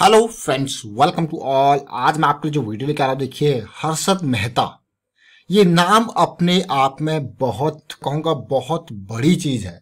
Hello friends, welcome to all. आज मैं आपके जो वीडियो लेकर आ रहा हूं, देखिए हर्षद मेहता। ये नाम अपने आप में बहुत कहूँगा बहुत बड़ी चीज है।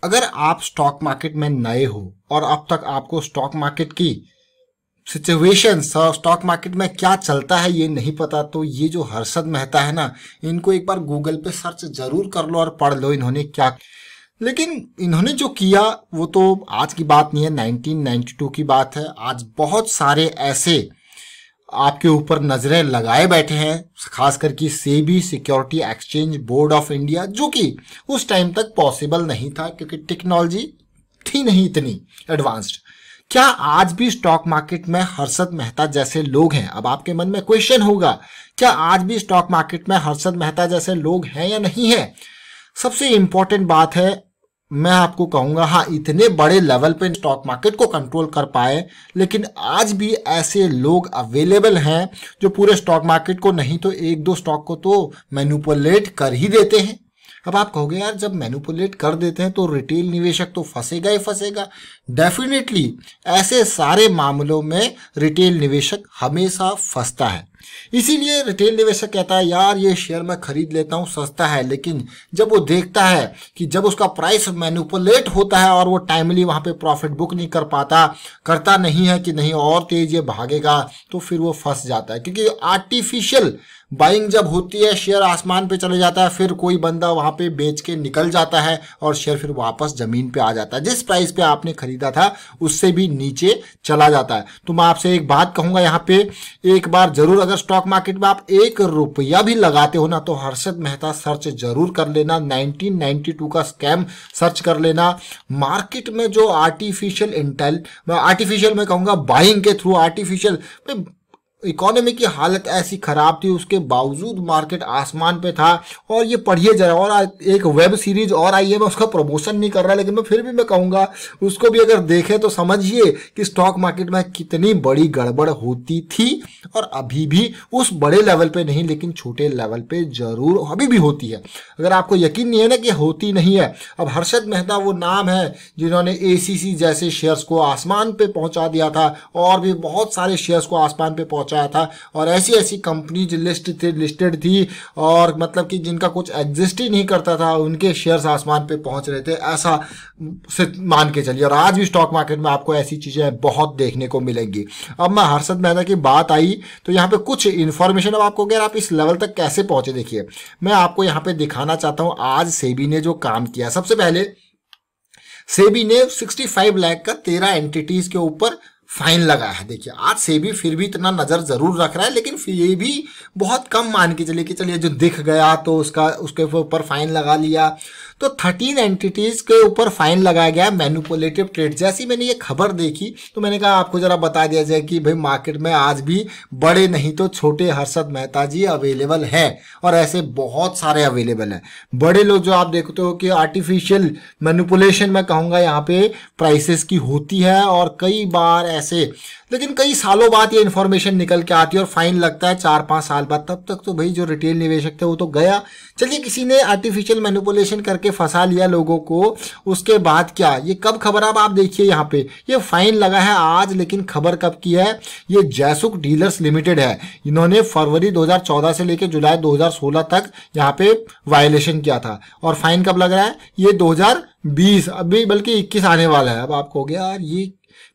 अगर आप स्टॉक मार्केट में नए हो और अब तक आपको स्टॉक मार्केट की सिचुएशन, स्टॉक मार्केट में क्या चलता है ये नहीं पता, तो ये जो हर्षद मेहता है ना, इनको एक बार गूगल पे सर्च जरूर कर लो और पढ़ लो इन्होंने क्या। लेकिन इन्होंने जो किया वो तो आज की बात नहीं है, 1992 की बात है। आज बहुत सारे ऐसे आपके ऊपर नजरें लगाए बैठे हैं, खासकर कि SEBI security exchange board of India, जो कि उस टाइम तक पॉसिबल नहीं था क्योंकि टेक्नोलॉजी थी नहीं इतनी एडवांस्ड। क्या आज भी स्टॉक मार्केट में हर्षद मेहता जैसे लोग हैं? अब आपके मन में क्वेश्चन होगा, क्या आज भी स्टॉक मार्केट में हर्षद मेहता जैसे लोग हैं या नहीं है? सबसे इंपॉर्टेंट बात है, मैं आपको कहूंगा हाँ, इतने बड़े लेवल पे स्टॉक मार्केट को कंट्रोल कर पाए, लेकिन आज भी ऐसे लोग अवेलेबल हैं जो पूरे स्टॉक मार्केट को नहीं तो एक दो स्टॉक को तो मैनिपुलेट कर ही देते हैं। अब आप कहोगे यार, जब मैनिपुलेट कर देते हैं तो रिटेल निवेशक तो फंसेगा ही फंसेगा। डेफिनेटली ऐसे सारे मामलों में रिटेल निवेशक हमेशा फंसता है। इसीलिए रिटेल निवेशक कहता है यार ये शेयर मैं खरीद लेता हूँ, सस्ता है, लेकिन जब वो देखता है कि जब उसका प्राइस मैनिपुलेट होता है और वो टाइमली वहां पे प्रॉफिट बुक नहीं कर पाता, करता नहीं है कि नहीं और तेज ये भागेगा, तो फिर वो फंस जाता है। क्योंकि आर्टिफिशियल बाइंग जब होती है, शेयर आसमान पे चले जाता है, फिर कोई बंदा वहां पे बेच के निकल जाता है और शेयर फिर वापस जमीन पे आ जाता है। जिस प्राइस पे आपने खरीदा था उससे भी नीचे चला जाता है। तो मैं आपसे एक बात कहूंगा, यहाँ पे एक बार जरूर, अगर स्टॉक मार्केट में आप 1 रुपया भी लगाते हो ना, तो हर्षद मेहता सर्च जरूर कर लेना। 1992 का स्कैम सर्च कर लेना। मार्केट में जो आर्टिफिशियल मैं कहूंगा बाइंग के थ्रू आर्टिफिशियल इकोनॉमी की हालत ऐसी खराब थी, उसके बावजूद मार्केट आसमान पे था। और ये पढ़िए जरा, और एक वेब सीरीज और आई है, मैं उसका प्रमोशन नहीं कर रहा, लेकिन मैं फिर भी मैं कहूंगा उसको भी अगर देखें तो समझिए कि स्टॉक मार्केट में कितनी बड़ी गड़बड़ होती थी। और अभी भी उस बड़े लेवल पे नहीं, लेकिन छोटे लेवल पे जरूर अभी भी होती है। अगर आपको यकीन नहीं है ना कि होती नहीं है, अब हर्षद मेहता वो नाम है जिन्होंने एसीसी जैसे शेयर्स को आसमान पे पहुंचा दिया था, और भी बहुत सारे शेयर्स को आसमान पे पहुंचाया था। और ऐसी ऐसी कंपनी जो लिस्टेड थी और मतलब कि जिनका कुछ एग्जिस्ट ही नहीं करता था, उनके शेयर्स आसमान पे पहुंच रहे थे, ऐसा से मान के चलिए। और आज भी स्टॉक मार्केट में आपको ऐसी चीजें बहुत देखने को मिलेंगी। अब मैं हर्षद मेहता की बात आई तो यहाँ पे कुछ इंफॉर्मेशन अब आपको, अगर आप इस लेवल तक कैसे पहुंचे, देखिए मैं आपको यहाँ पे दिखाना चाहता हूं आज सेबी ने जो काम किया। सबसे पहले सेबी ने 65 लाख का 13 एंटिटीज के ऊपर फाइन लगाया है। देखिए आज सेबी फिर भी इतना नजर जरूर रख रहा है, लेकिन ये भी बहुत कम मान के चलिए कि चलिए जो दिख गया तो उसके ऊपर फाइन लगा लिया। तो 13 एंटिटीज के ऊपर फाइन लगाया गया मैनिपुलेटिव ट्रेड। जैसी मैंने ये खबर देखी तो मैंने कहा आपको जरा बता दिया जाए कि भाई मार्केट में आज भी बड़े नहीं तो छोटे हर्षद मेहता जी अवेलेबल है, और ऐसे बहुत सारे अवेलेबल है। बड़े लोग जो आप देखते हो कि आर्टिफिशियल मैनिपुलेशन मैं कहूंगा यहाँ पे प्राइसेस की होती है, और कई बार ऐसे, लेकिन कई सालों बाद ये इन्फॉर्मेशन निकल के आती है और फाइन लगता है 4-5 साल बाद। तब तक तो भाई जो रिटेल निवेशक थे वो तो गया। चलिए किसी ने आर्टिफिशियल मैनिपुलेशन करके फंसा लिया लोगों को, उसके बाद क्या, ये कब खबर, अब आप देखिए यहाँ पे ये फाइन लगा है आज, लेकिन खबर कब की है, ये जैसुक डीलर्स लिमिटेड है। इन्होंने फरवरी 2014 से लेकर जुलाई 2016 तक यहाँ पे वायलेशन किया था, और फाइन कब लग रहा है, ये 2020, अभी बल्कि 21 आने वाला है। अब आपको हो गया यार, ये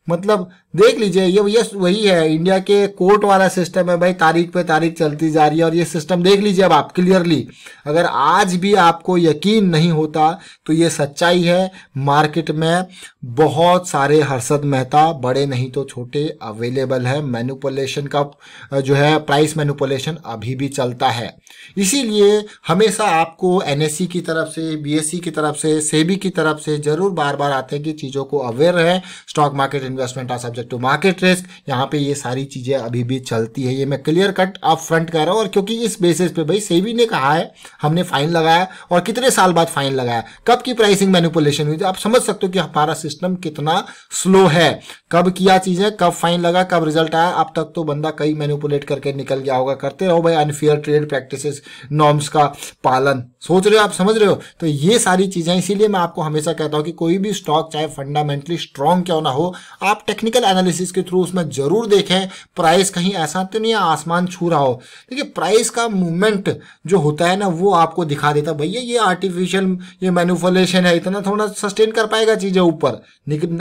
मतलब देख लीजिए, ये वही है, इंडिया के कोर्ट वाला सिस्टम है भाई, तारीख पे तारीख चलती जा रही है। और ये सिस्टम देख लीजिए अब आप क्लियरली, अगर आज भी आपको यकीन नहीं होता तो ये सच्चाई है। मार्केट में बहुत सारे हर्षद मेहता बड़े नहीं तो छोटे अवेलेबल है। मैनिपुलेशन का जो है प्राइस मैनिपुलेशन अभी भी चलता है। इसीलिए हमेशा आपको एनएससी की तरफ से, बीएससी की तरफ से, सेबी की तरफ से जरूर बार बार आते हैं कि चीजों को अवेयर रहे। Stock market investment are subject to market risk, यहाँ पे ये सारी चीजें अभी भी चलती है। ये मैं क्लियर कट अप फ्रंट कह रहा हूं, और क्योंकि इस बेसिस पे भाई सेबी ने कहा है हमने फाइन लगाया, और कितने साल बाद फाइन लगाया, कब की प्राइसिंग मैनिपुलेशन हुई, आप समझ सकते हो कि हमारा सिस्टम कितना स्लो है। कब किया चीजें, कब फाइन लगा, कब रिजल्ट आया। अब तक तो बंदा कई मैनिपुलेट करके निकल गया होगा। करते रहो भाई अनफेयर ट्रेड प्रैक्टिसेस नॉर्म्स का पालन, सोच रहे हो आप, समझ रहे हो। तो ये सारी चीजें, इसीलिए मैं आपको हमेशा कहता हूं कि कोई भी स्टॉक चाहे फंडामेंटली स्ट्रांग क्यों ना हो, आप टेक्निकल एनालिसिस के थ्रू उसमें जरूर देखें प्राइस कहीं ऐसा तो नहीं है आसमान छू रहा हो। देखिए प्राइस का मूवमेंट जो होता है ना वो आपको दिखा देता है भैया ये आर्टिफिशियल ये मैनिपुलेशन है, इतना थोड़ा सस्टेन कर पाएगा चीजें, ऊपर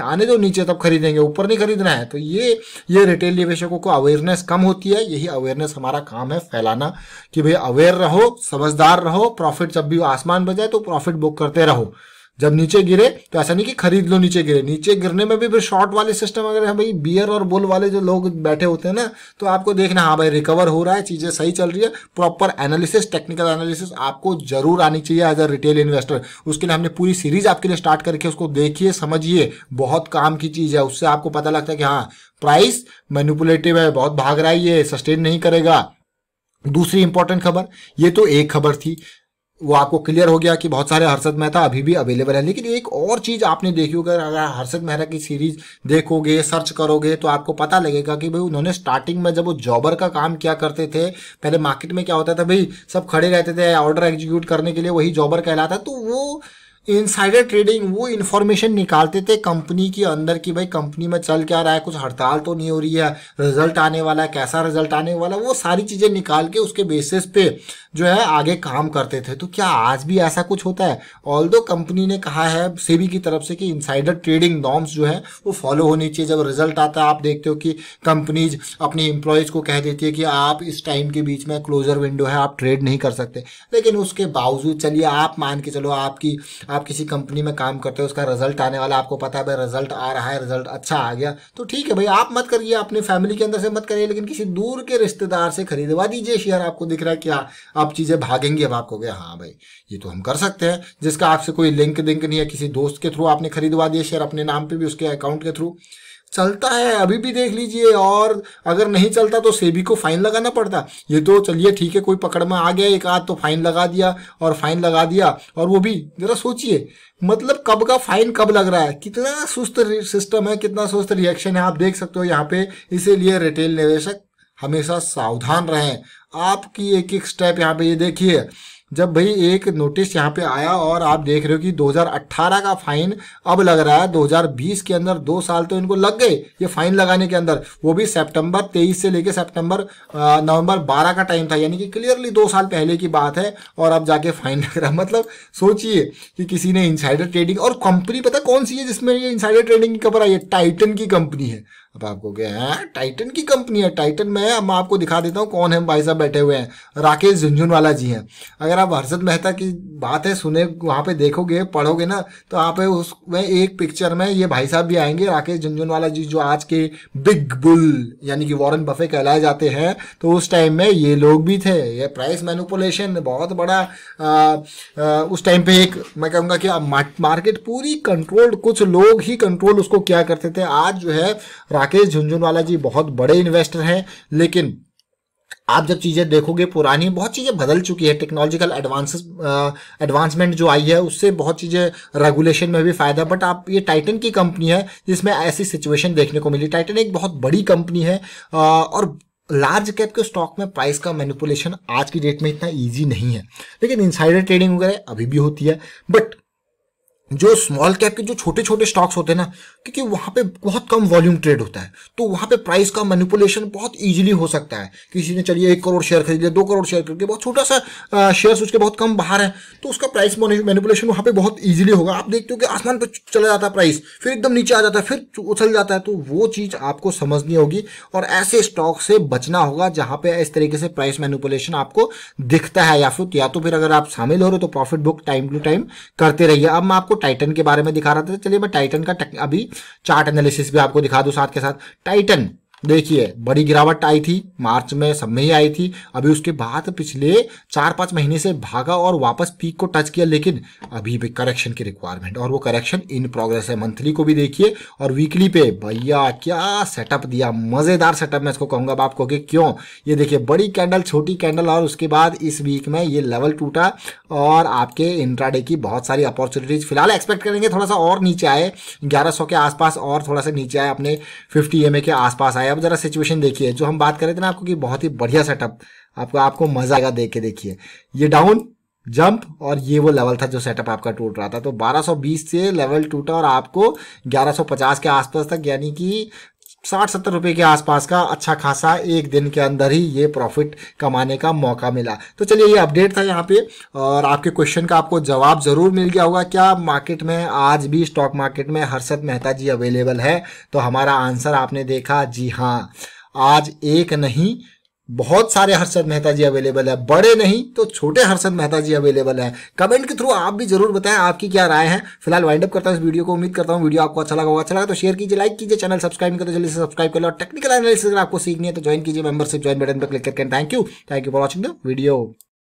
आने दो नीचे तब खरीदेंगे, ऊपर नहीं खरीदना है। तो ये रिटेल निवेशकों को अवेयरनेस कम होती है, यही अवेयरनेस हमारा काम है फैलाना कि भाई अवेयर रहो, समझदार रहो, प्रॉफिट जब भी आसमान बजाए तो प्रॉफिट बुक करते रहो, जब नीचे गिरे तो ऐसा नहीं कि खरीद लो नीचे गिरे, नीचे गिरने में भी फिर शॉर्ट वाले सिस्टम अगर है भाई बियर और बुल वाले जो लोग बैठे होते हैं ना, तो आपको देखना हाँ भाई रिकवर हो रहा है, चीजें सही चल रही है, प्रॉपर एनालिसिस टेक्निकल एनालिसिस आपको जरूर आनी चाहिए एज अ रिटेल इन्वेस्टर। उसके लिए हमने पूरी सीरीज आपके लिए स्टार्ट करके उसको देखिए समझिए, बहुत काम की चीज है, उससे आपको पता लगता है कि हाँ प्राइस मैनिपुलेटिव है, बहुत भाग रहा है, ये सस्टेन नहीं करेगा। दूसरी इंपॉर्टेंट खबर, ये तो एक खबर थी वो आपको क्लियर हो गया कि बहुत सारे हर्षद मेहता अभी भी अवेलेबल है, लेकिन एक और चीज आपने देखी होगी, अगर हर्षद मेहता की सीरीज देखोगे सर्च करोगे तो आपको पता लगेगा कि भाई उन्होंने स्टार्टिंग में जब वो जॉबर का काम किया करते थे, पहले मार्केट में क्या होता था भाई सब खड़े रहते थे ऑर्डर एग्जीक्यूट करने के लिए, वही जॉबर कहलाता, तो वो इनसाइडर ट्रेडिंग वो इन्फॉर्मेशन निकालते थे कंपनी के अंदर की भाई कंपनी में चल क्या रहा है, कुछ हड़ताल तो नहीं हो रही है, रिजल्ट आने वाला है, कैसा रिजल्ट आने वाला, वो सारी चीजें निकाल के उसके बेसिस पे जो है आगे काम करते थे। तो क्या आज भी ऐसा कुछ होता है? ऑल्दो कंपनी ने कहा है सेबी की तरफ से कि इनसाइडर ट्रेडिंग नॉर्म्स जो है वो फॉलो होनी चाहिए। जब रिजल्ट आता है आप देखते हो कि कंपनीज अपनी एम्प्लॉयज को कह देती है कि आप इस टाइम के बीच में क्लोजर विंडो है, आप ट्रेड नहीं कर सकते, लेकिन उसके बावजूद चलिए आप मान के चलो आप किसी कंपनी में काम करते हो, उसका रिजल्ट आने वाला, आपको पता है भाई रिजल्ट आ रहा है, रिजल्ट अच्छा आ गया तो ठीक है भाई आप मत करिए, अपने फैमिली के अंदर से मत करिए, लेकिन किसी दूर के रिश्तेदार से खरीदवा दीजिए शेयर। आपको दिख रहा है क्या आप चीजें भागेंगी, अब आपको गया हाँ भाई ये तो हम कर सकते हैं, जिसका आपसे कोई लिंक नहीं है, किसी दोस्त के थ्रू आपने खरीदवा दिए शेयर अपने नाम पे भी, उसके अकाउंट के थ्रू चलता है, अभी भी देख लीजिए। और अगर नहीं चलता तो सेबी को फाइन लगाना पड़ता। ये तो चलिए ठीक है कोई पकड़ में आ गया एक आध तो फाइन लगा दिया, और फाइन लगा दिया और वो भी जरा सोचिए मतलब कब का फाइन कब लग रहा है, कितना सुस्त सिस्टम है, कितना सुस्त रिएक्शन है, आप देख सकते हो यहाँ पे। इसीलिए रिटेल निवेशक हमेशा सावधान रहें। आपकी एक एक स्टेप यहाँ पे ये देखिए, जब भाई एक नोटिस यहाँ पे आया और आप देख रहे हो कि 2018 का फाइन अब लग रहा है 2020 के अंदर, 2 साल तो इनको लग गए ये फाइन लगाने के अंदर, वो भी सितंबर 23 से लेके नवंबर 12 का टाइम था, यानी कि क्लियरली 2 साल पहले की बात है और अब जाके फाइन लग रहा है। मतलब सोचिए कि किसी ने इनसाइडर ट्रेडिंग, और कंपनी पता कौन सी है जिसमें ये इनसाइडर ट्रेडिंग की खबर आई है? टाइटन की कंपनी है। अब आपको क्या है, टाइटन की कंपनी है, टाइटन में अब मैं आपको दिखा देता हूँ कौन है भाई साहब बैठे हुए हैं, राकेश झुनझुनवाला जी हैं। अगर आप हर्षद मेहता की बात है सुने वहाँ पे देखोगे पढ़ोगे ना, तो वहाँ पे उसमें एक पिक्चर में ये भाई साहब भी आएंगे, राकेश झुनझुनवाला जी जो आज के बिग बुल यानी कि वॉरेन बफे कहलाए जाते हैं, तो उस टाइम में ये लोग भी थे। ये प्राइस मैनिपुलेशन बहुत बड़ा उस टाइम पे एक मैं कहूँगा कि मार्केट पूरी कंट्रोल्ड, कुछ लोग ही कंट्रोल उसको क्या करते थे। आज जो है राकेश झुनझुनवाला जी बहुत बड़े इन्वेस्टर हैं, लेकिन आप जब चीजें देखोगे पुरानी बहुत चीजें बदल चुकी है, टेक्नोलॉजिकल एडवांसमेंट जो आई है उससे बहुत चीजें रेगुलेशन में भी फायदा। बट आप ये टाइटन की कंपनी है जिसमें ऐसी सिचुएशन देखने को मिली। टाइटन एक बहुत बड़ी कंपनी है और लार्ज कैप के स्टॉक में प्राइस का मैनिपुलेशन आज की डेट में इतना ईजी नहीं है, लेकिन इनसाइडर ट्रेडिंग वगैरह अभी भी होती है। बट जो स्मॉल कैप के जो छोटे छोटे स्टॉक्स होते हैं ना, क्योंकि वहां पे बहुत कम वॉल्यूम ट्रेड होता है, तो वहां पे प्राइस का मैनिपुलेशन बहुत इजीली हो सकता है। किसी ने चलिए 1 करोड़ शेयर खरीद लिया, 2 करोड़ शेयर खरीद लिया, बहुत छोटा सा शेयर उसके बहुत कम बाहर है, तो उसका प्राइस मैनिपुलेशन वहां पे बहुत इजीली होगा। आप देखते हो कि आसमान पे चला जाता है प्राइस, फिर एकदम नीचे आ जाता है, फिर उछल जाता है, तो वो चीज आपको समझनी होगी और ऐसे स्टॉक से बचना होगा जहां पे इस तरीके से प्राइस मैनिपुलेशन आपको दिखता है, या तो फिर अगर आप शामिल हो रहे हो तो profit book time to time करते रहिए। अब मैं आपको टाइटन के बारे में दिखा रहा था, चलिए मैं टाइटन का अभी चार्ट एनालिसिस भी आपको दिखा दूं साथ के साथ। टाइटन देखिए बड़ी गिरावट आई थी मार्च में, सब में ही आई थी, अभी उसके बाद पिछले 4-5 महीने से भागा और वापस पीक को टच किया, लेकिन अभी भी करेक्शन की रिक्वायरमेंट, और वो करेक्शन इन प्रोग्रेस है। मंथली को भी देखिए और वीकली पे भैया क्या सेटअप दिया, मजेदार सेटअप मैं इसको कहूंगा आपको कि क्यों। ये देखिए बड़ी कैंडल, छोटी कैंडल, और उसके बाद इस वीक में ये लेवल टूटा और आपके इंट्राडे की बहुत सारी अपॉर्चुनिटीज फिलहाल एक्सपेक्ट करेंगे थोड़ा सा और नीचे आए, 1100 के आसपास और थोड़ा सा नीचे आए, अपने 50 EMA के आसपास आए। अब जरा सिचुएशन देखिए, जो हम बात कर रहे थे ना आपको कि बहुत ही बढ़िया सेटअप, आपको मजा आएगा देख के। देखिए ये डाउन जंप और ये वो लेवल था जो सेटअप आपका टूट रहा था, तो 1220 से लेवल टूटा और आपको 1150 के आसपास तक, यानी कि 60-70 रुपए के आसपास का अच्छा खासा एक दिन के अंदर ही ये प्रॉफिट कमाने का मौका मिला। तो चलिए ये अपडेट था यहाँ पे, और आपके क्वेश्चन का आपको जवाब जरूर मिल गया होगा। क्या मार्केट में आज भी स्टॉक मार्केट में हर्षद मेहता जी अवेलेबल है? तो हमारा आंसर आपने देखा, जी हाँ, आज एक नहीं बहुत सारे हर्षद मेहता जी अवेलेबल है, बड़े नहीं तो छोटे हर्षद मेहता जी अवेलेबल है। कमेंट के थ्रू आप भी जरूर बताएं आपकी क्या राय है। फिलहाल वाइंड अप करता हूं इस वीडियो को। उम्मीद करता हूं वीडियो आपको अच्छा लगा होगा। अच्छा लगा तो शेयर कीजिए, लाइक कीजिए, चैनल सब्सक्राइब नहीं करते जल्दी से सब्सक्राइब कर लो। और टेक्निकल एनालिसिस अगर आपको सीखनी है तो ज्वाइन कीजिए मेंबरशिप, ज्वाइन बटन पर क्लिक करके। Thank you for watching the video.